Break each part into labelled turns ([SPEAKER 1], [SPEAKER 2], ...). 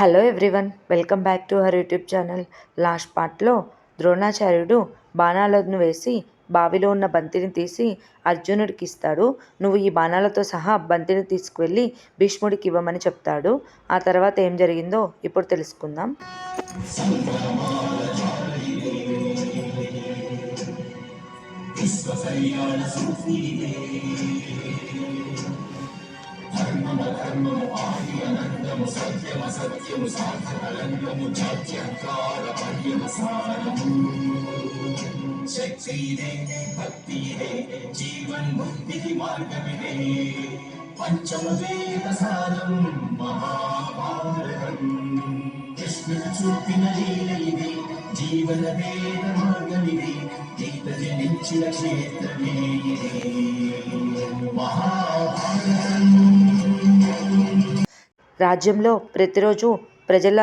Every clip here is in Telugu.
[SPEAKER 1] Hello everyone, welcome back to our YouTube channel. Last పార్ట్లో ద్రోణాచార్యుడు బాణాలను వేసి బావిలో ఉన్న బంతిని తీసి అర్జునుడికి ఇస్తాడు. నువ్వు ఈ బాణాలతో సహా బంతిని తీసుకువెళ్ళి భీష్ముడికి ఇవ్వమని చెప్తాడు. ఆ తర్వాత ఏం జరిగిందో ఇప్పుడు తెలుసుకుందాం.
[SPEAKER 2] శక్తిదే భక్తిదే జీవన్ముక్తికి మార్గమిదే పంచమవేద సారం మహాభారతం కృష్ణుడు చూపిన లీల ఇది జీవన వేద మార్గమిది గీత జనించిన క్షేత్రమే మహాభారతం.
[SPEAKER 1] రాజ్యంలో ప్రతిరోజు ప్రజల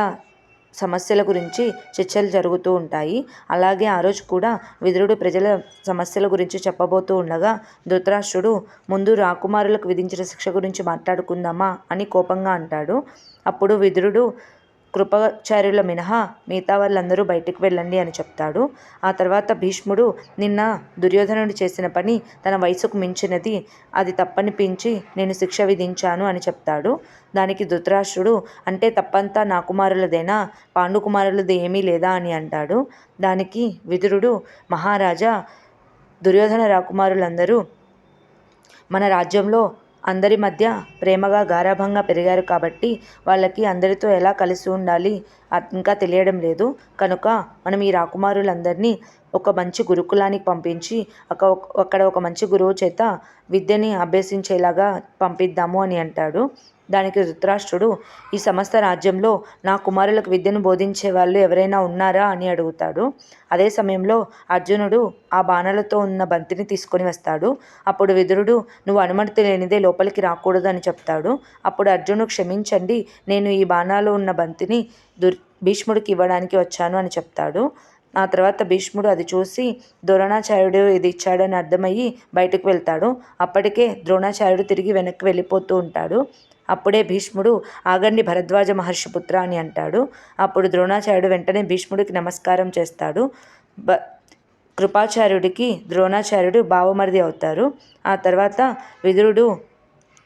[SPEAKER 1] సమస్యల గురించి చర్చలు జరుగుతూ ఉంటాయి. అలాగే ఆ రోజు కూడా విదురుడు ప్రజల సమస్యల గురించి చెప్పబోతూ ఉండగా ధృతరాష్ట్రుడు ముందు రాకుమారులకు విధించిన శిక్ష గురించి మాట్లాడుకుందామా అని కోపంగా అంటాడు. అప్పుడు విదురుడు కృపాచార్యుల మినహా మిగతా వాళ్ళందరూ బయటికి వెళ్ళండి అని చెప్తాడు. ఆ తర్వాత భీష్ముడు నిన్న దుర్యోధనుడు చేసిన పని తన వయసుకు మించినది, అది తప్పనిపించి నేను శిక్ష విధించాను అని చెప్తాడు. దానికి ధృతరాష్ట్రుడు అంటే తప్పంతా నా కుమారులదేనా, పాండుకుమారులది ఏమీ లేదా అని అంటాడు. దానికి విదురుడు మహారాజా, దుర్యోధన రాకుమారులందరూ మన రాజ్యంలో అందరి మధ్య ప్రేమగా గారాభంగా పెరిగారు కాబట్టి వాళ్ళకి అందరితో ఎలా కలిసి ఉండాలి ఇంకా తెలియడం లేదు. కనుక మనం ఈ రాకుమారులందరినీ ఒక మంచి గురుకులానికి పంపించి అక్కడ ఒక మంచి గురువు చేత విద్యని అభ్యసించేలాగా పంపిద్దాము అని అంటాడు. దానికి ధృతరాష్ట్రుడు ఈ సమస్త రాజ్యంలో నా కుమారులకు విద్యను బోధించే వాళ్ళు ఎవరైనా ఉన్నారా అని అడుగుతాడు. అదే సమయంలో అర్జునుడు ఆ బాణాలతో ఉన్న బంతిని తీసుకొని వస్తాడు. అప్పుడు విదురుడు నువ్వు అనుమతి లేనిదే లోపలికి రాకూడదు అని చెప్తాడు. అప్పుడు అర్జునుడు క్షమించండి, నేను ఈ బాణాలు ఉన్న బంతిని భీష్ముడికి ఇవ్వడానికి వచ్చాను అని చెప్తాడు. ఆ తర్వాత భీష్ముడు అది చూసి ద్రోణాచార్యుడు ఇది ఇచ్చాడని అర్థమయ్యి బయటకు వెళ్తాడు. అప్పటికే ద్రోణాచార్యుడు తిరిగి వెనక్కి వెళ్ళిపోతూ ఉంటాడు. అప్పుడే భీష్ముడు ఆగండి భరద్వాజ మహర్షి పుత్ర అని అంటాడు. అప్పుడు ద్రోణాచార్యుడు వెంటనే భీష్ముడికి నమస్కారం చేస్తాడు. కృపాచార్యుడికి ద్రోణాచార్యుడు బావమరిది అవుతారు. ఆ తర్వాత విదురుడు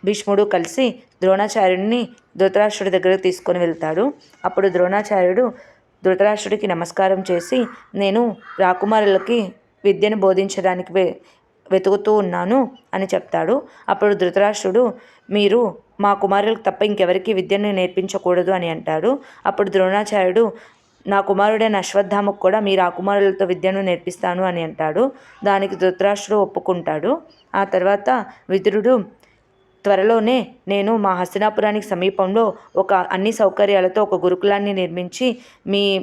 [SPEAKER 1] భీష్ముడు కలిసి ద్రోణాచార్యుడిని ధృతరాష్ట్రుడి దగ్గరకు తీసుకొని వెళ్తాడు. అప్పుడు ద్రోణాచార్యుడు ధృతరాష్ట్రుడికి నమస్కారం చేసి నేను రాకుమారులకి విద్యను బోధించడానికి వెతుకుతూ ఉన్నాను అని చెప్తాడు. అప్పుడు ధృతరాష్ట్రుడు మీరు మా కుమారులకు తప్ప ఇంకెవరికి విద్యను నేర్పించకూడదు అని అంటాడు. అప్పుడు ద్రోణాచార్యుడు నా కుమారుడైన అశ్వత్థామకు కూడా మీరు ఆ కుమారులతో విద్యను నేర్పిస్తాను అని అంటాడు. దానికి ధృతరాష్ట్రుడు ఒప్పుకుంటాడు. ఆ తర్వాత విదురుడు త్వరలోనే నేను మా హస్తినాపురానికి సమీపంలో అన్ని సౌకర్యాలతో ఒక గురుకులాన్ని నిర్మించి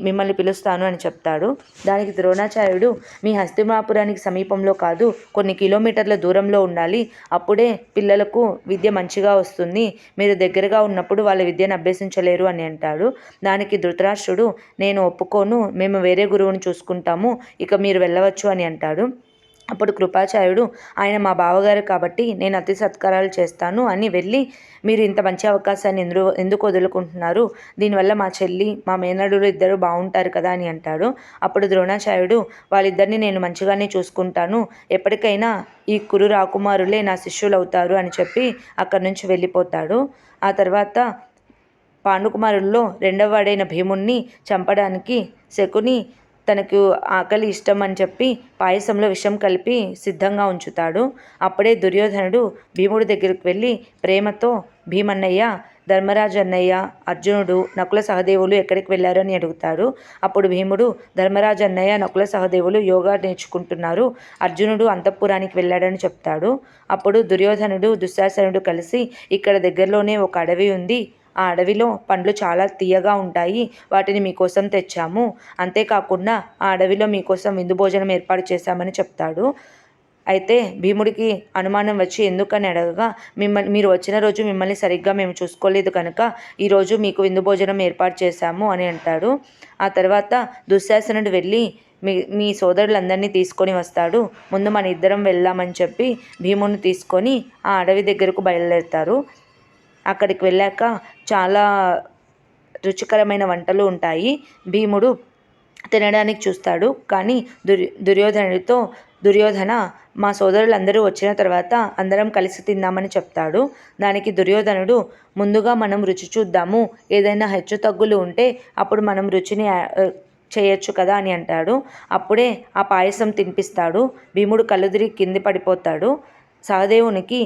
[SPEAKER 1] మిమ్మల్ని పిలుస్తాను అని చెప్తాడు. దానికి ద్రోణాచార్యుడు మీ హస్తినాపురానికి సమీపంలో కాదు, కొన్ని కిలోమీటర్ల దూరంలో ఉండాలి, అప్పుడే పిల్లలకు విద్య మంచిగా వస్తుంది, మీరు దగ్గరగా ఉన్నప్పుడు వాళ్ళ విద్యను అభ్యసించలేరు అని అంటాడు. దానికి ధృతరాష్ట్రుడు నేను ఒప్పుకోను, మేము వేరే గురువుని చూసుకుంటాము, ఇక మీరు వెళ్ళవచ్చు అని అంటాడు. అప్పుడు కృపాచార్యుడు ఆయన మా బావగారు కాబట్టి నేను అతి సత్కారాలు చేస్తాను అని వెళ్ళి మీరు ఇంత మంచి అవకాశాన్ని ఎందుకు వదులుకుంటున్నారు, దీనివల్ల మా చెల్లి మా మేనడులు ఇద్దరు బాగుంటారు కదా అని అంటాడు. అప్పుడు ద్రోణాచార్యుడు వాళ్ళిద్దరిని నేను మంచిగానే చూసుకుంటాను, ఎప్పటికైనా ఈ కురు రాకుమారులే నా శిష్యులు అవుతారు అని చెప్పి అక్కడి నుంచి వెళ్ళిపోతాడు. ఆ తర్వాత పాండుకుమారుల్లో రెండవ వాడైన భీముణ్ణి చంపడానికి శకుని తనకు ఆకలి ఇష్టం అని చెప్పి పాయసంలో విషం కలిపి సిద్ధంగా ఉంచుతాడు. అప్పుడే దుర్యోధనుడు భీముడి దగ్గరికి వెళ్ళి ప్రేమతో భీమన్నయ్య, ధర్మరాజు అన్నయ్య, అర్జునుడు, నకుల సహదేవులు ఎక్కడికి వెళ్ళారు అని అడుగుతాడు. అప్పుడు భీముడు ధర్మరాజు అన్నయ్య, నకుల సహదేవులు యోగా నేర్చుకుంటున్నారు, అర్జునుడు అంతఃపురానికి వెళ్ళాడని చెప్తాడు. అప్పుడు దుర్యోధనుడు దుశ్శాసనుడు కలిసి ఇక్కడ దగ్గరలోనే ఒక అడవి ఉంది, ఆ అడవిలో పండ్లు చాలా తీయగా ఉంటాయి, వాటిని మీకోసం తెచ్చాము, అంతేకాకుండా ఆ అడవిలో మీకోసం విందు భోజనం ఏర్పాటు చేశామని చెప్తాడు. అయితే భీముడికి అనుమానం వచ్చి ఎందుకని అడగగా మీరు వచ్చిన రోజు మిమ్మల్ని సరిగ్గా మేము చూసుకోలేదు కనుక ఈరోజు మీకు విందు భోజనం ఏర్పాటు చేశాము అని అంటాడు. ఆ తర్వాత దుశ్శాసనుడు వెళ్ళి మీ సోదరులందరినీ తీసుకొని వస్తాడు, ముందు మన ఇద్దరం వెళ్దామని చెప్పి భీముడిని తీసుకొని ఆ అడవి దగ్గరకు బయలుదేరుతారు. అక్కడికి వెళ్ళాక చాలా రుచికరమైన వంటలు ఉంటాయి. భీముడు తినడానికి చూస్తాడు. కానీ దుర్యోధన మా సోదరులందరూ వచ్చిన తర్వాత అందరం కలిసి తిందామని చెప్తాడు. దానికి దుర్యోధనుడు ముందుగా మనం రుచి చూద్దాము, ఏదైనా హెచ్చు తగ్గులు ఉంటే అప్పుడు మనం రుచిని చేయొచ్చు కదా అని అంటాడు. అప్పుడే ఆ పాయసం తినిపిస్తాడు. భీముడు కళ్ళుదిరి కింది పడిపోతాడు. సహదేవునికి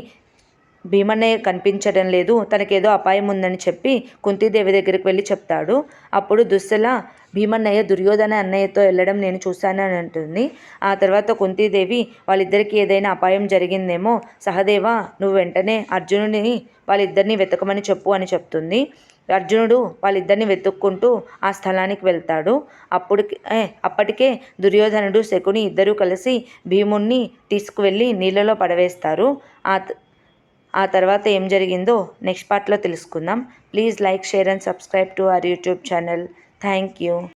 [SPEAKER 1] భీమన్నయ్య కనిపించడం లేదు, తనకేదో అపాయం ఉందని చెప్పి కుంతీదేవి దగ్గరికి వెళ్ళి చెప్తాడు. అప్పుడు దుస్సల భీమన్నయ్య దుర్యోధన అన్నయ్యతో వెళ్ళడం నేను చూశాను అని అంటుంది. ఆ తర్వాత కుంతీదేవి వాళ్ళిద్దరికీ ఏదైనా అపాయం జరిగిందేమో, సహదేవ నువ్వు వెంటనే అర్జునుడిని వాళ్ళిద్దరిని వెతకమని చెప్పు అని చెప్తుంది. అర్జునుడు వాళ్ళిద్దరిని వెతుక్కుంటూ ఆ స్థలానికి వెళ్తాడు. అప్పటికే దుర్యోధనుడు శకుని ఇద్దరూ కలిసి భీముణ్ణి తీసుకువెళ్ళి నీళ్ళలో పడవేస్తారు. ఆ తర్వాత ఏం జరిగిందో నెక్స్ట్ పార్ట్లో తెలుసుకుందాం. Please like, share and subscribe to our YouTube channel. Thank you.